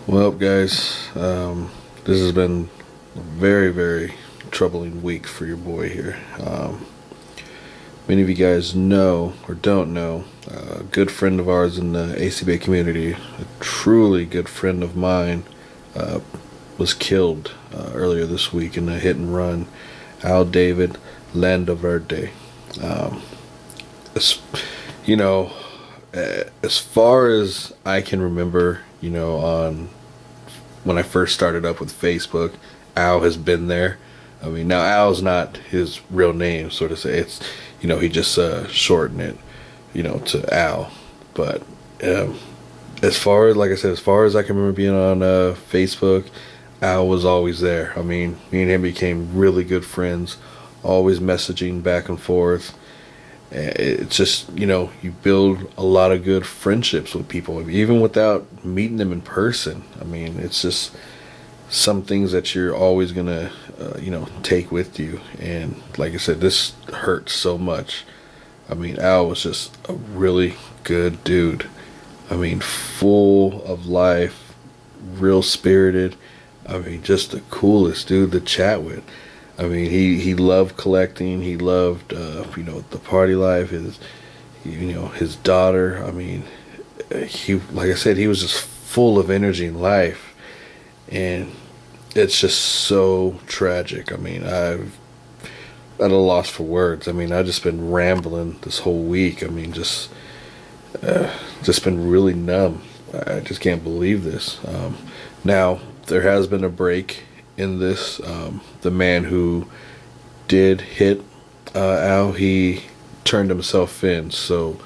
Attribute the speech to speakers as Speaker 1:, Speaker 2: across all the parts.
Speaker 1: Well, guys, this has been a very, very troubling week for your boy here. Many of you guys know or don't know, a good friend of ours in the ACBA community, a truly good friend of mine, was killed earlier this week in a hit and run. Al David Landaverde. As, you know, as far as I can remember, on when I first started up with Facebook, Al has been there. I mean, now Al's not his real name, so to say. It's, he just shortened it, to Al. But as far as, like I said, as far as I can remember being on Facebook, Al was always there. I mean, me and him became really good friends, always messaging back and forth. It's just, you build a lot of good friendships with people, even without meeting them in person. I mean, it's just some things that you're always going to, take with you. And like I said, this hurts so much. I mean, Al was just a really good dude. I mean, full of life, real spirited. I mean, just the coolest dude to chat with. I mean, he loved collecting. He loved, the party life. His daughter. I mean, like I said, he was just full of energy and life, and it's just so tragic. I mean, I've at a loss for words. I mean, I've just been rambling this whole week. I mean, just been really numb. I just can't believe this. Now there has been a break in this. The man who did hit Al, he turned himself in. So,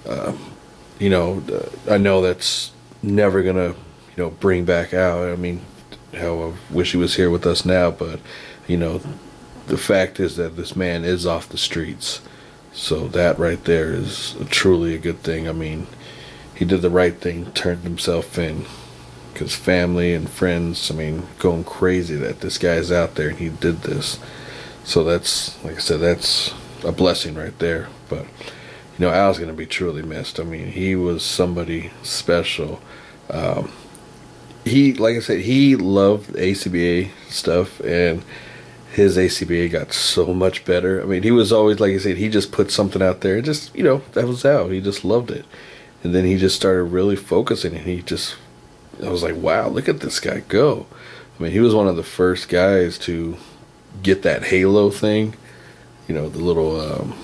Speaker 1: I know that's never gonna, bring back Al. I mean, how I wish he was here with us now, but the fact is that this man is off the streets. So that right there is truly a good thing. I mean, he did the right thing, turned himself in. Because family and friends, I mean, going crazy that this guy's out there and he did this. So that's, like I said, that's a blessing right there. But, Al's going to be truly missed. I mean, he was somebody special. Like I said, he loved ACBA stuff, and his ACBA got so much better. I mean, he was always, like I said, he just put something out there. Just, that was Al. He just loved it. And then he just started really focusing, and I was like, wow, look at this guy go. I mean, he was one of the first guys to get that halo thing, the little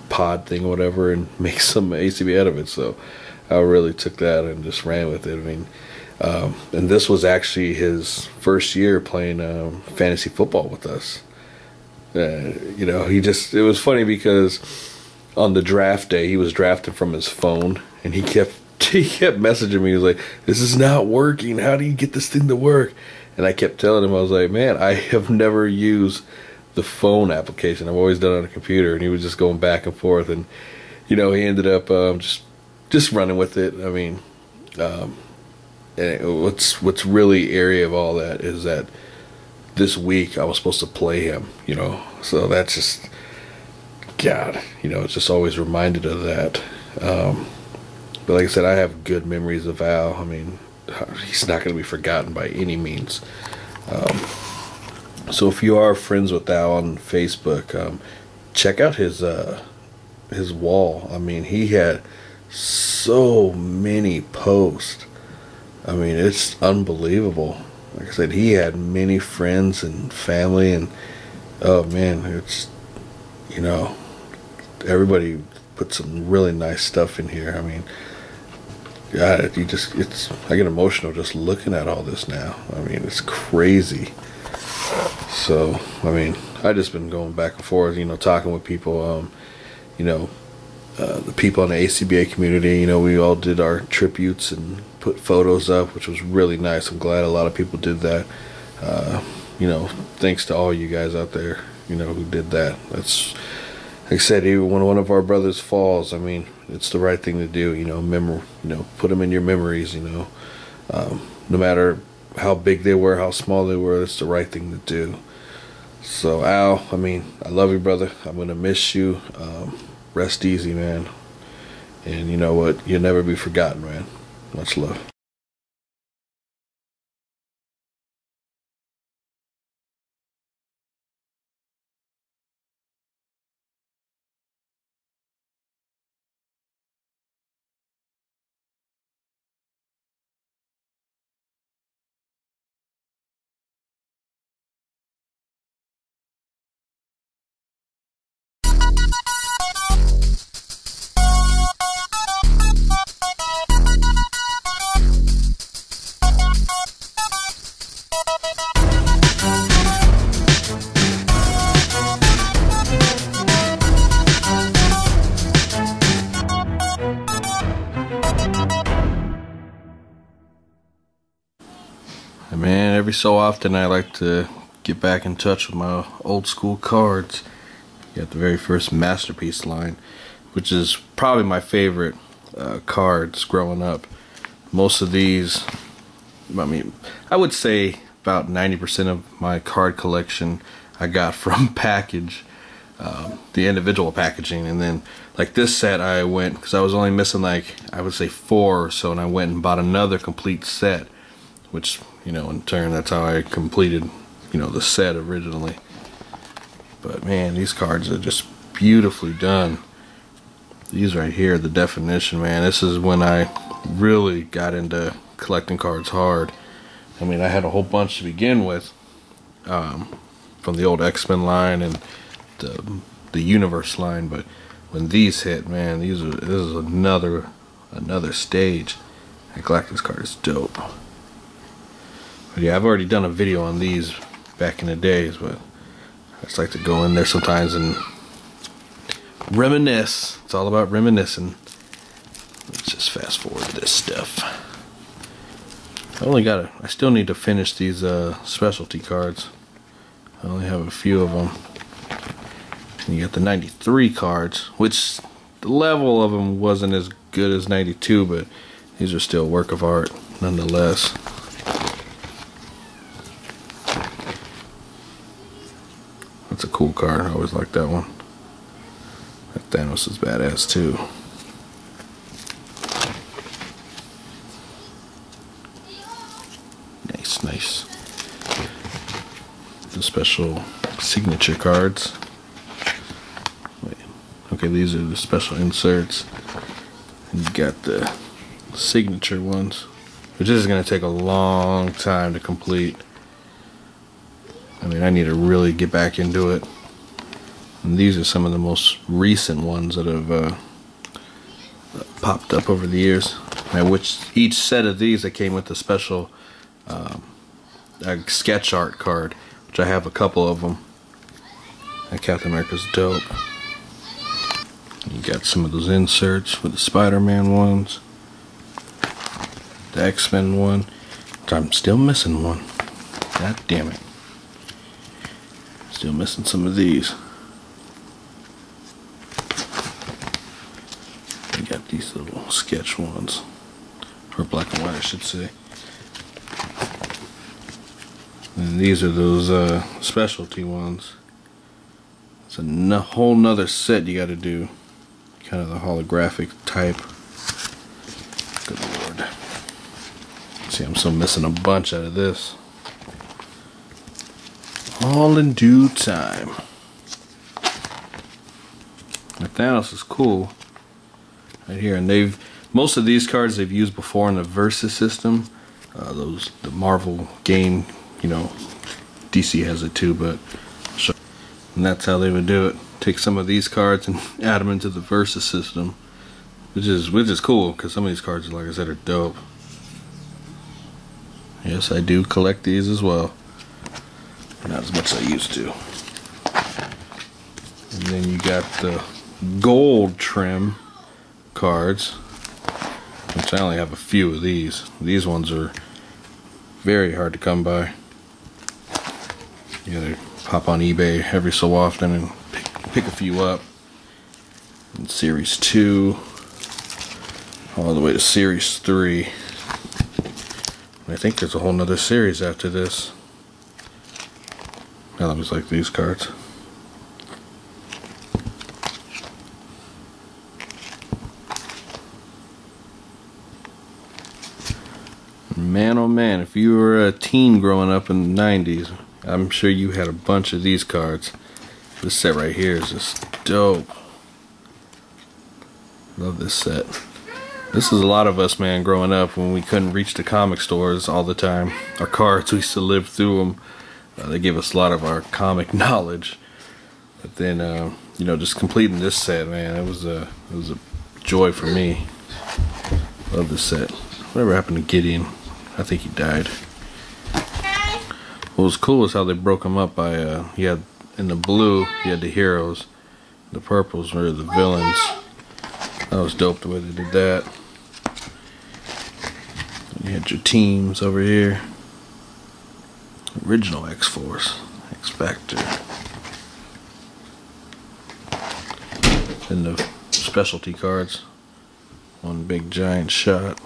Speaker 1: pod thing or whatever, and make some ACB out of it. So I really took that and just ran with it. I mean, and this was actually his first year playing fantasy football with us. It was funny because on the draft day, he was drafted from his phone, and he kept messaging me. He was like, this is not working. How do you get this thing to work? And I kept telling him, I was like, man, I have never used the phone application. I've always done it on a computer. And he was just going back and forth. And, he ended up just running with it. I mean, and what's really eerie of all that is that this week I was supposed to play him, So that's just, God, it's just always reminded of that. But like I said, I have good memories of Al. I mean, he's not going to be forgotten by any means. So if you are friends with Al on Facebook, check out his wall. I mean, he had so many posts. I mean, it's unbelievable. Like I said, he had many friends and family, and oh man, it's, everybody put some really nice stuff in here. I mean, God, I get emotional just looking at all this now. I mean, it's crazy. So, I mean, I just been going back and forth, talking with people, the people in the ACBA community. We all did our tributes and put photos up, which was really nice. I'm glad a lot of people did that. Thanks to all you guys out there, who did that. That's, like I said, even when one of our brothers falls, I mean, it's the right thing to do. Put them in your memories. No matter how big they were, how small they were, it's the right thing to do. So Al, I mean, I love you, brother. I'm gonna miss you. Rest easy, man. And you know what? You'll never be forgotten, man. Much love. And man, every so often I like to get back in touch with my old school cards. You got the very first Masterpiece line, which is probably my favorite cards growing up. Most of these, I mean, I would say about 90% of my card collection I got from package, the individual packaging. And then like this set I went, because I was only missing like, I would say 4 or so, and I went and bought another complete set, which, you know, in turn that's how I completed, you know, the set originally. But man, these cards are just beautifully done. These right here, the definition, man, this is when I really got into collecting cards hard. I mean, I had a whole bunch to begin with, from the old X-Men line and the Universe line, but when these hit, man, this is another stage. That Galactus card is dope. But yeah, I've already done a video on these back in the days, but I just like to go in there sometimes and reminisce. It's all about reminiscing. Let's just fast forward this stuff. I still need to finish these specialty cards. I only have a few of them. And you got the 93 cards, which the level of them wasn't as good as 92, but these are still work of art nonetheless. That's a cool card. I always liked that one. That Thanos is badass too. Nice. The special signature cards. Wait. Okay, these are the special inserts. And you got the signature ones, which is going to take a long time to complete. I mean, I need to really get back into it. And these are some of the most recent ones that have popped up over the years. And which each set of these that came with a special sketch art card, which I have a couple of them. And Captain America's dope. You got some of those inserts with the Spider-Man ones, the X-Men one, which I'm still missing one. God damn it. Still missing some of these. We got these little sketch ones, or black and white I should say. And these are those specialty ones. It's a whole nother set you got to do. Kind of the holographic type. Good lord. See, I'm still missing a bunch out of this. All in due time. The Thanos is cool. Right here, and most of these cards they've used before in the Versus system. The Marvel game, you know, DC has it too, but and that's how they would do it. Take some of these cards and add them into the Versus system, which is cool because some of these cards, like I said, are dope. Yes, I do collect these as well. Not as much as I used to. And then you got the gold trim cards, which I only have a few of these. These ones are very hard to come by. You gotta hop on eBay every so often and pick a few up. And Series 2 all the way to Series 3. And I think there's a whole nother series after this. I always like these cards. Man, oh man, if you were a teen growing up in the 90s, I'm sure you had a bunch of these cards. This set right here is just dope. Love this set. This is a lot of us, man, growing up when we couldn't reach the comic stores all the time. Our cards, we used to live through them. They gave us a lot of our comic knowledge. But then, you know, just completing this set, man, it was a joy for me. Love this set. Whatever happened to Gideon? I think he died. What was cool is how they broke him up by, he had, in the blue, he had the heroes. The purples were the villains. That was dope the way they did that. You had your teams over here. Original X-Force, X-Factor. And the specialty cards. One big giant shot.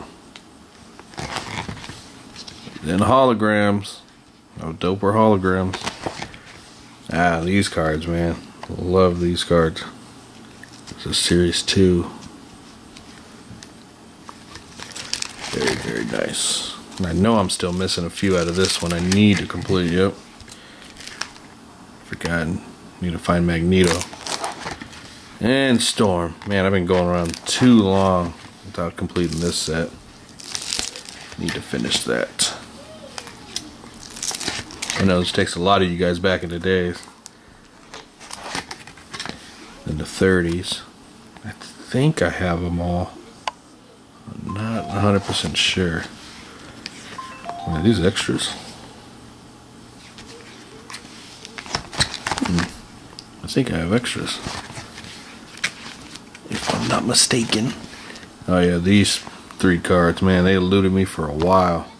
Speaker 1: Then holograms. Oh, doper holograms. Ah, these cards, man. Love these cards. This is Series 2. Very, very nice. And I know I'm still missing a few out of this one. I need to complete. Yep. Forgotten. Need to find Magneto. And Storm. Man, I've been going around too long without completing this set. Need to finish that. I know this takes a lot of you guys back in the days. In the 30s. I think I have them all. I'm not 100% sure. Are these extras? I think I have extras. If I'm not mistaken. Oh yeah, these 3 cards, man, they eluded me for a while.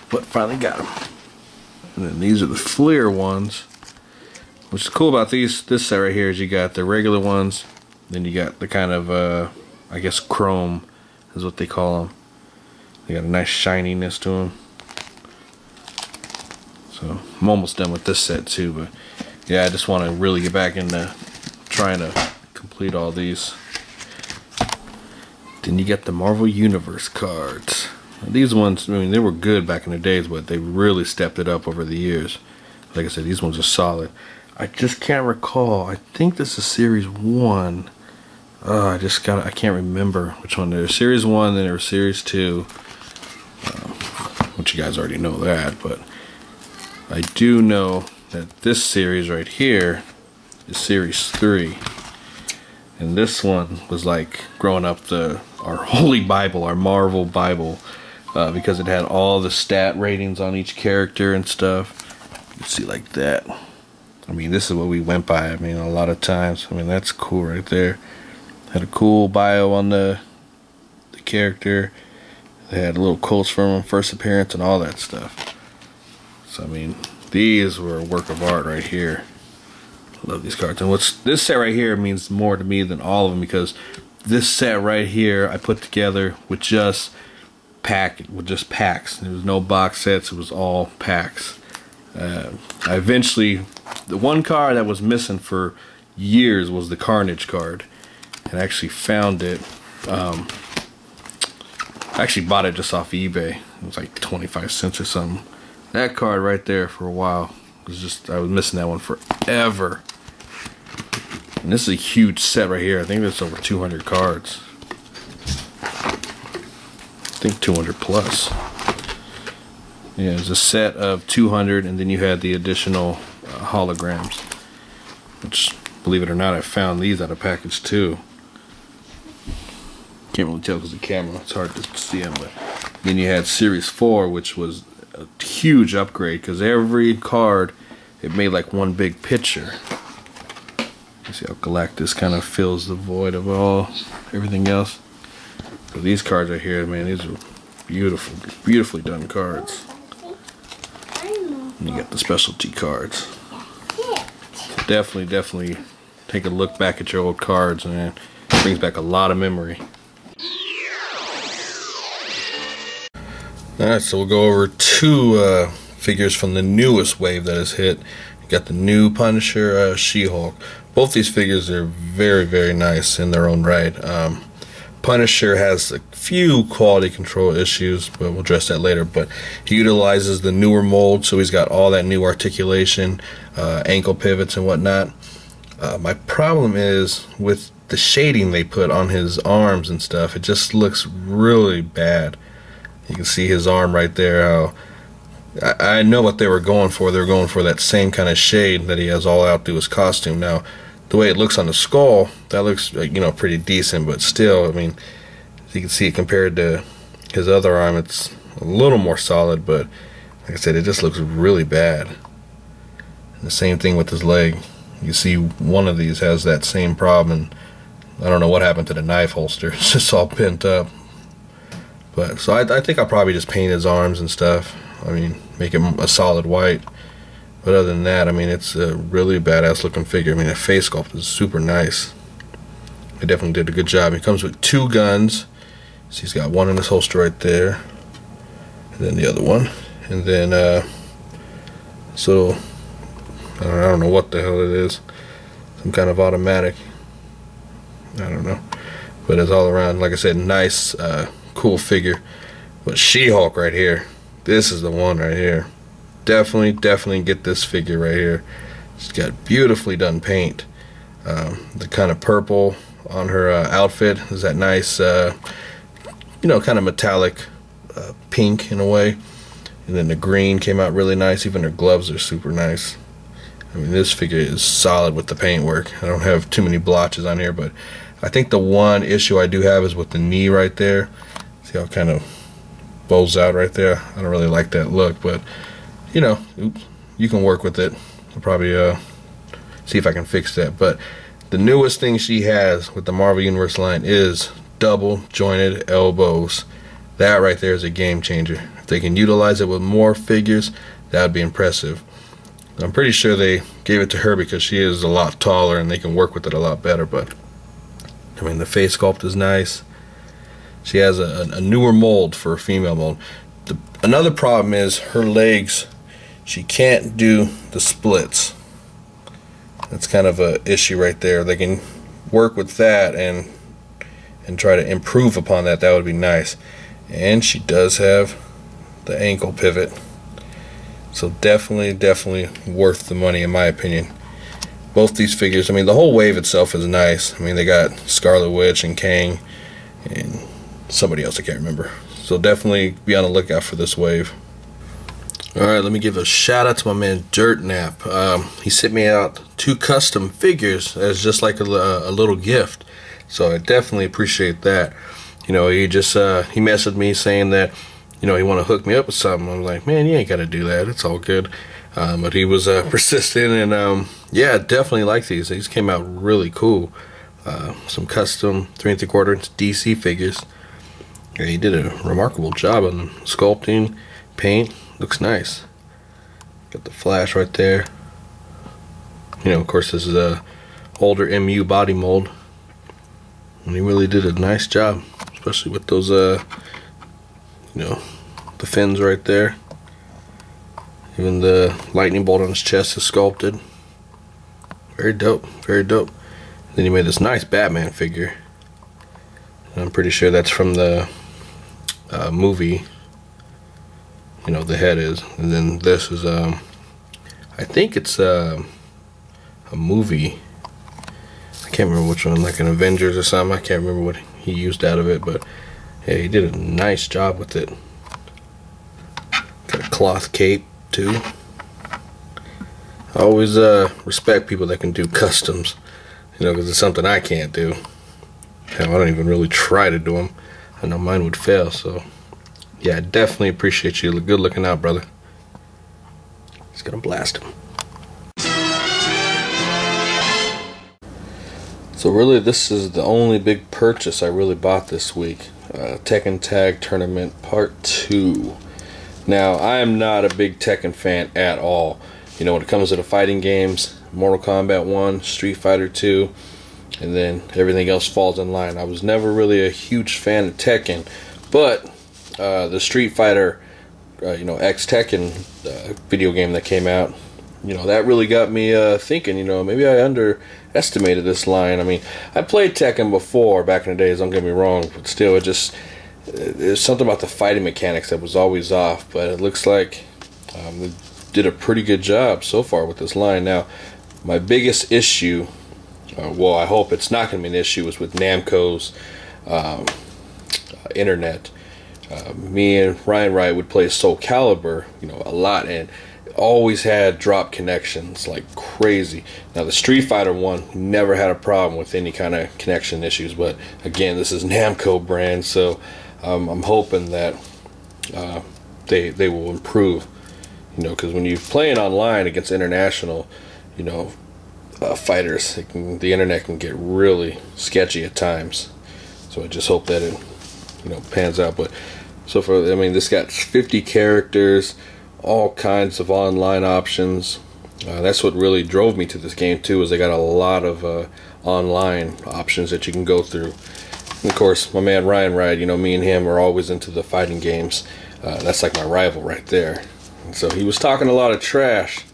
Speaker 1: But finally got them. And then these are the Fleer ones. What's cool about this set right here is you got the regular ones, then you got the kind of, I guess chrome is what they call them. They got a nice shininess to them. So I'm almost done with this set too, but yeah, I just want to really get back into trying to complete all these. Then you get the Marvel Universe cards. Now, these ones, I mean, they were good back in the days, but they really stepped it up over the years. Like I said, these ones are solid. I just can't recall. I think this is Series 1. I can't remember which one. There's Series 1, then there's Series 2. Which you guys already know that, but I do know that this series right here is Series 3. And this one was like growing up our Holy Bible, our Marvel Bible, because it had all the stat ratings on each character and stuff. You see like that. I mean, this is what we went by. I mean, a lot of times. I mean, that's cool right there. Had a cool bio on the character. They had little quotes from him, first appearance, and all that stuff. So I mean, these were a work of art right here. Love these cards. And this set right here means more to me than all of them, because this set right here I put together with just packs. There was no box sets. It was all packs. I eventually, the one card that was missing for years was the Carnage card, and I actually found it. I actually bought it just off eBay. It was like 25 cents or something. That card right there for a while was just, I was missing that one forever. And this is a huge set right here. I think there's over 200 cards. I think 200 plus. Yeah, it was a set of 200, and then you had the additional holograms. Which, believe it or not, I found these out of package too. Can't really tell because of the camera, it's hard to see them. But then you had Series 4, which was a huge upgrade, because every card, it made like one big picture. You see how Galactus kind of fills the void of everything else. So these cards right here, man, these are beautiful, beautifully done cards. And you got the specialty cards. So definitely take a look back at your old cards, man. It brings back a lot of memory. Alright, so we'll go over 2 figures from the newest wave that has hit. You got the new Punisher, She-Hulk. Both these figures are very, very nice in their own right. Punisher has a few quality control issues, but we'll address that later. But he utilizes the newer mold, so he's got all that new articulation, ankle pivots and whatnot. My problem is with the shading they put on his arms and stuff. It just looks really bad. You can see his arm right there. How I know what they were going for. They were going for that same kind of shade that he has all out through his costume. Now, the way it looks on the skull, that looks, you know, pretty decent, but still, I mean, as you can see, compared to his other arm, it's a little more solid, but like I said, it just looks really bad. And the same thing with his leg. You see one of these has that same problem, and I don't know what happened to the knife holster. It's just all bent up. But so I think I'll probably just paint his arms and stuff. I mean, make him a solid white. But other than that, I mean, it's a really badass looking figure. I mean, the face sculpt is super nice. They definitely did a good job. He comes with 2 guns. So he's got one in his holster right there, and then the other one, and then so I don't know what the hell it is. Some kind of automatic. I don't know, but it's all around, like I said, nice, cool figure. But She-Hulk right here, this is the one right here. Definitely get this figure right here. She's got beautifully done paint. The kind of purple on her outfit is that nice, you know, kind of metallic pink in a way. And then the green came out really nice. Even her gloves are super nice. I mean, this figure is solid with the paint work. I don't have too many blotches on here, but I think the one issue I do have is with the knee right there. See how it kind of bows out right there? I don't really like that look, but you know, you can work with it. I'll probably see if I can fix that. But the newest thing she has with the Marvel Universe line is double jointed elbows. That right there is a game changer. If they can utilize it with more figures, that would be impressive. I'm pretty sure they gave it to her because she is a lot taller and they can work with it a lot better. But I mean, the face sculpt is nice. She has a newer mold for a female mold. Another problem is her legs. She can't do the splits. That's kind of a issue right there. They can work with that and try to improve upon that. That would be nice. And she does have the ankle pivot. So definitely worth the money in my opinion. Both these figures, I mean, the whole wave itself is nice. I mean, they got Scarlet Witch and Kang and somebody else I can't remember. So definitely be on the lookout for this wave. Alright, let me give a shout out to my man Dirt Nap. He sent me out 2 custom figures as just like a little gift. So I definitely appreciate that. You know, he just he messaged me saying that, you know, he want to hook me up with something. I was like, man, you ain't got to do that. It's all good. But he was persistent, and yeah, definitely like these. These came out really cool. Some custom 3 3/4 inch DC figures. Yeah, he did a remarkable job on sculpting, paint. Looks nice. Got the Flash right there. You know, of course, this is a older MU body mold, and he really did a nice job, especially with those you know, the fins right there. Even the lightning bolt on his chest is sculpted. Very dope, very dope. Then he made this nice Batman figure. I'm pretty sure that's from the movie. You know, the head is. And then this is I think it's a movie. I can't remember which one, like an Avengers or something. I can't remember what he used out of it, but yeah, he did a nice job with it. Got a cloth cape too. I always respect people that can do customs, you know, because it's something I can't do. Hell, I don't even really try to do them. I know mine would fail, so yeah, I definitely appreciate you. Good looking out, brother. Just gonna blast him. So really, this is the only big purchase I really bought this week. Tekken Tag Tournament Part 2. Now, I am not a big Tekken fan at all. You know, when it comes to the fighting games, Mortal Kombat 1, Street Fighter 2, and then everything else falls in line. I was never really a huge fan of Tekken, but the Street Fighter, you know, X Tekken video game that came out, you know, that really got me thinking, you know, maybe I underestimated this line. I mean, I played Tekken before back in the days, don't get me wrong, but still, there's something about the fighting mechanics that was always off, but it looks like they did a pretty good job so far with this line. Now, my biggest issue, well, I hope it's not going to be an issue, is with Namco's internet. Me and Ryan Wright would play Soul Calibur, you know, a lot, and always had drop connections like crazy. Now the Street Fighter one never had a problem with any kind of connection issues, but again, this is Namco brand, so I'm hoping that they will improve, you know, because when you're playing online against international, you know, fighters, the internet can get really sketchy at times. So I just hope that it, you know, pans out. But So for, I mean, this got 50 characters, all kinds of online options. That's what really drove me to this game too, is they got a lot of online options that you can go through. And of course, my man Ryan Wright, you know, me and him are always into the fighting games. That's like my rival right there. And so he was talking a lot of trash.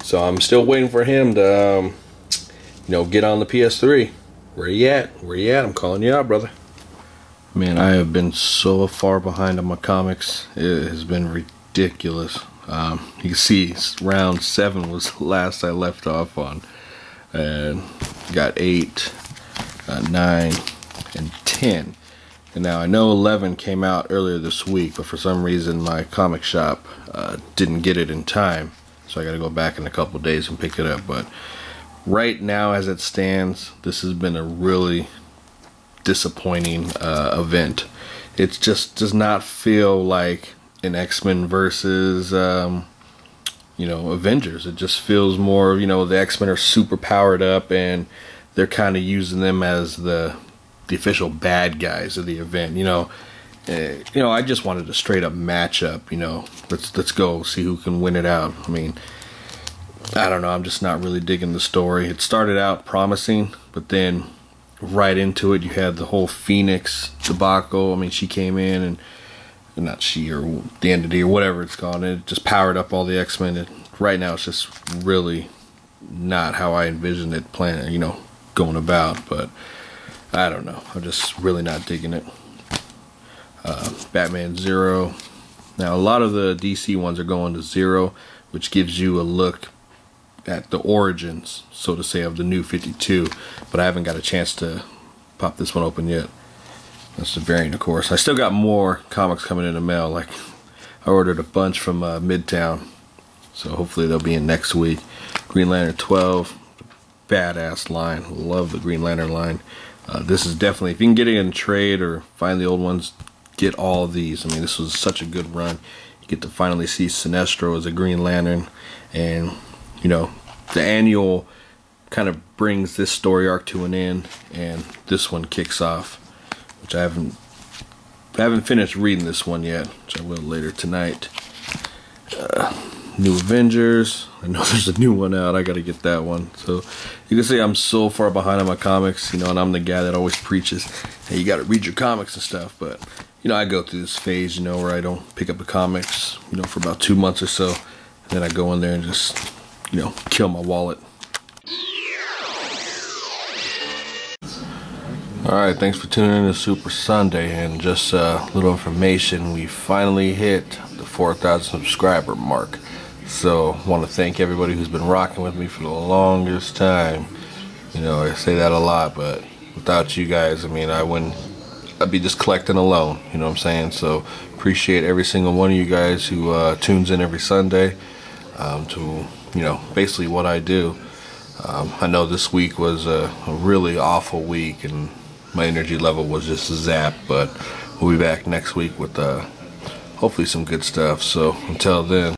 Speaker 1: So I'm still waiting for him to, you know, get on the PS3. Where you at? Where you at? I'm calling you out, brother. Man, I have been so far behind on my comics. It has been ridiculous. You can see round 7 was the last I left off on. And got 8, 9, and 10. And now I know 11 came out earlier this week, but for some reason my comic shop didn't get it in time. So I got to go back in a couple days and pick it up. But right now, as it stands, this has been a really disappointing event. It just does not feel like an X-Men versus you know, Avengers. It just feels more, you know, the X-Men are super powered up and they're kind of using them as the official bad guys of the event. You know, I just wanted a straight up matchup. You know, let's go see who can win it out. I mean, I don't know, I'm just not really digging the story. It started out promising, but then right into it you had the whole Phoenix debacle. I mean, she came in, and not she, or the entity, or whatever it's called, and it just powered up all the X-Men. And right now it's just really not how I envisioned it planning, you know, going about. But I don't know, I'm just really not digging it. Batman Zero. Now a lot of the DC ones are going to Zero, which gives you a look at the origins, so to say, of the new 52, but I haven't got a chance to pop this one open yet. That's the variant, of course. I still got more comics coming in the mail. Like, I ordered a bunch from Midtown, so hopefully they'll be in next week. Green Lantern 12, badass line. Love the Green Lantern line. This is definitely, if you can get it in trade or find the old ones, get all of these. I mean, this was such a good run. You get to finally see Sinestro as a Green Lantern, and you know, the annual kind of brings this story arc to an end, and this one kicks off, which I haven't finished reading this one yet, which I will later tonight. New Avengers. I know there's a new one out. I gotta get that one. So you can see I'm so far behind on my comics, you know, and I'm the guy that always preaches, hey, you gotta read your comics and stuff. But you know, I go through this phase, you know, where I don't pick up the comics, you know, for about 2 months or so, and then I go in there and just, you know, kill my wallet. Alright, thanks for tuning in to Super Sunday, and just a little information, we finally hit the 4,000 subscriber mark. So I want to thank everybody who's been rocking with me for the longest time. You know, I say that a lot, but without you guys, I mean, I'd be just collecting alone, you know what I'm saying? So appreciate every single one of you guys who tunes in every Sunday to, you know, basically what I do. I know this week was a really awful week, and my energy level was just zapped, but we'll be back next week with hopefully some good stuff. So until then.